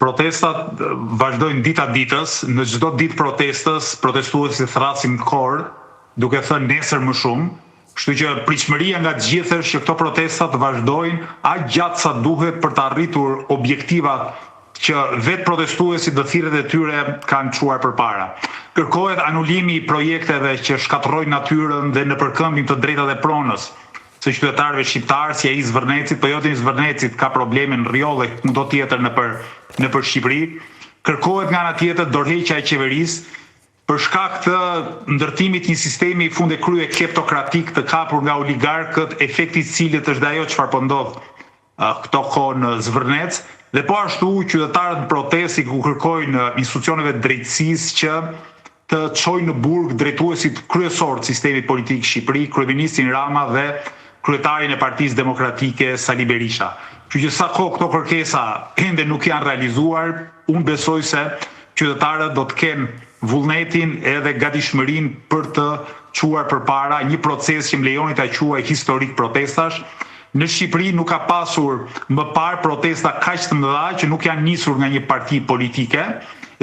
protestat vazhdojnë dita ditës, në çdo ditë protestës, protestuesit thrasin korë, duke thënë nesër më shumë, kështu që pritshmëria nga të gjithë është që këto protestat vazhdojnë aq gjatë sa duhet për të arritur objektivat që vetë protestuesit dhe thirrjet e tyre kanë çuar përpara. Kërkohet anulimi i projekteve që shkatërrojnë natyrën dhe në përkëmbim të drejtat e pronës së qytetarëve shqiptarë, si ai i Zvërnecit, po jo i Zvërnecit ka probleme në rjolle kudo tjetër nëpër Shqipëri. Kërkohet nga ana tjetër dorëheqja e qeverisë për shkak të ndërtimit një sistemi funde krye kleptokratik të kapur nga oligarkët, efekti i cilit është ajo çfarë po ndodh këto kohë në Zvërnec, dhe po ashtu qytetarët në protestë ku kërkojnë institucioneve të drejtësisë që të çojnë në burg drejtuesit kryesor të sistemit politik Shqipëri, kryeministin Rama dhe kryetarin e Partisë Demokratike Sali Berisha. Kështu që sa kohë këto kërkesa ende nuk janë realizuar, unë besoj se qytetarët do të kenë vullnetin edhe gatishmërinë për të çuar përpara një proces që më lejoni ta quaj historik protestash. Në Shqipëri nuk ka pasur më parë protesta kaq të mëdha që nuk janë nisur nga një parti politike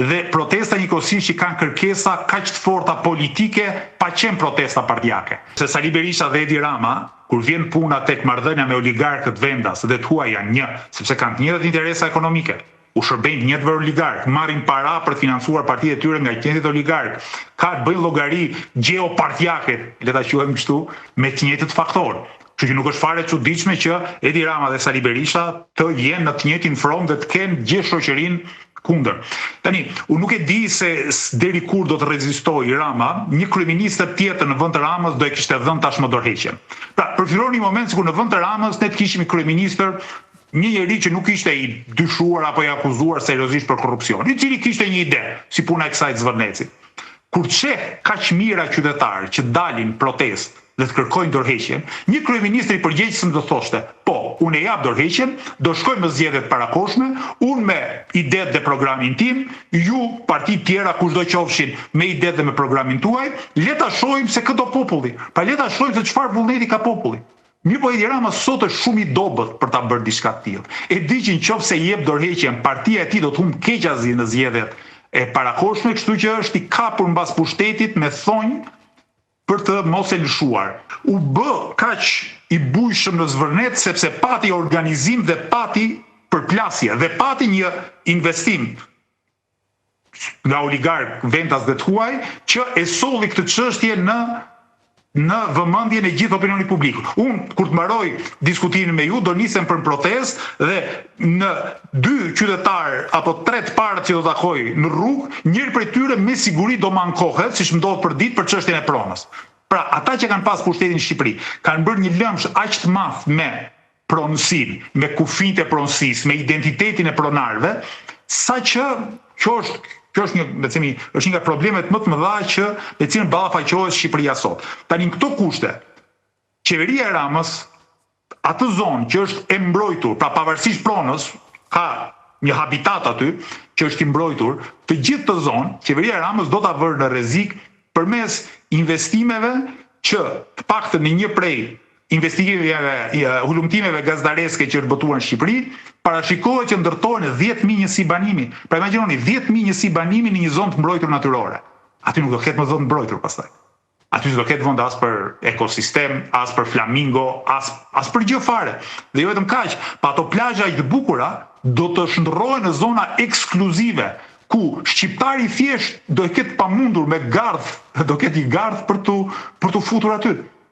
dhe protesta njëkohësisht që kanë kërkesa kaq të forta politike pa qenë protesta partijake. Se Sali Berisha dhe Edi Rama, kur vjen puna tek marrëdhënia me oligarkët vendas dhe huaj janë një, sepse kanë të njëjtat interesa ekonomike. U shërbejnë një të oligark, marrin para për të financuar partitë e tyre nga të njëjtët oligark. Bëjnë llogari gjeopartijake, le ta quajmë kështu, me të njëjtët faktorë. Kështu që nuk është fare çuditshme që Edi Rama dhe Sali Berisha të jenë në të njëjtin front dhe të kenë gjithë shoqërinë kundër. Tani, unë nuk e di se deri kur do të rezistojë Rama, një kryeminist tjetër në vend të Ramës do e kishte dhënë tashmë dorëheqjen. Pra, përfiloni një moment sikur në vend të Ramës ne të kishim një kryeminist, një njeri që nuk ishte i dyshuar apo i akuzuar seriozisht për korrupsion, i cili kishte një ide, si puna e kësaj Zvërnecit. Kur çeh kaq mira qytetarë që dalin protestë dhe të kërkojnë dorëheqjen, një kryeministër i përgjegjshëm do thoshte: "Po, unë e jap dorëheqjen, do shkoj në zgjedhjet parakoshme, unë me idetë dhe programin tim, ju partitë tjera kushdo qofshin me idetë dhe me programin tuaj, le ta shohim se këto populli. Pa le ta shohim se çfarë vullneti ka populli." Mirë, po Edi Rama sot është shumë i dobët për ta bërë diçka të tillë. E di që nëse jep dorëheqjen, partia e tij do të humbë keqazi në zgjedhjet e parakoshme, kështu që është i kapur mbas pushtetit me thonjë për të mos e lëshuar. U bë kaq i bujshëm në Zvërnet sepse pati organizim dhe pati përplasje dhe pati një investim nga oligark vendas dhe të huaj që e solli këtë çështje në vëmendjen e gjithë opinionit publik. Unë kur të mbaroj diskutimin me ju do nisem për protestë dhe në 2 qytetar apo 3 të parë që do takoj në rrugë, njëri prej tyre me siguri do mankohet, siç ndodh për ditë për çështjen e pronës. Pra, ata që kanë pas pushtetin në Shqipëri, kanë bërë një lëmsh aq të madh me pronësinë, me kufinë e pronësisë, me identitetin e pronarëve, saqë kjo është një nga problemet më të mëdha që me cilën ballafaqohet Shqipëria sot. Tani në këto kushte, qeveria e Ramës, atë zonë që është e mbrojtur, pra pavarësisht pronës, ka një habitat aty që është i mbrojtur, të gjithë të zonë, qeveria e Ramës do ta vërë në rrezik përmes investimeve që të paktën në një prej investimeve, hulumtimeve gazdareske që është botuar në Shqipëri, parashikohet që ndërtohen 10.000 njësi banimi. Pra imagjinoni 10.000 njësi banimi në një zonë të mbrojtur natyrore. Aty nuk do ketë më zonë mbrojtur pastaj. Aty do ketë vend as për ekosistem, as për flamingo, as për gjë fare. Dhe jo vetëm kaq, pa ato plazha të bukura do të shndërrohen në zona ekskluzive ku shqiptari thjesht do ketë pamundur me gardh, do ketë i gardh për tu futur aty.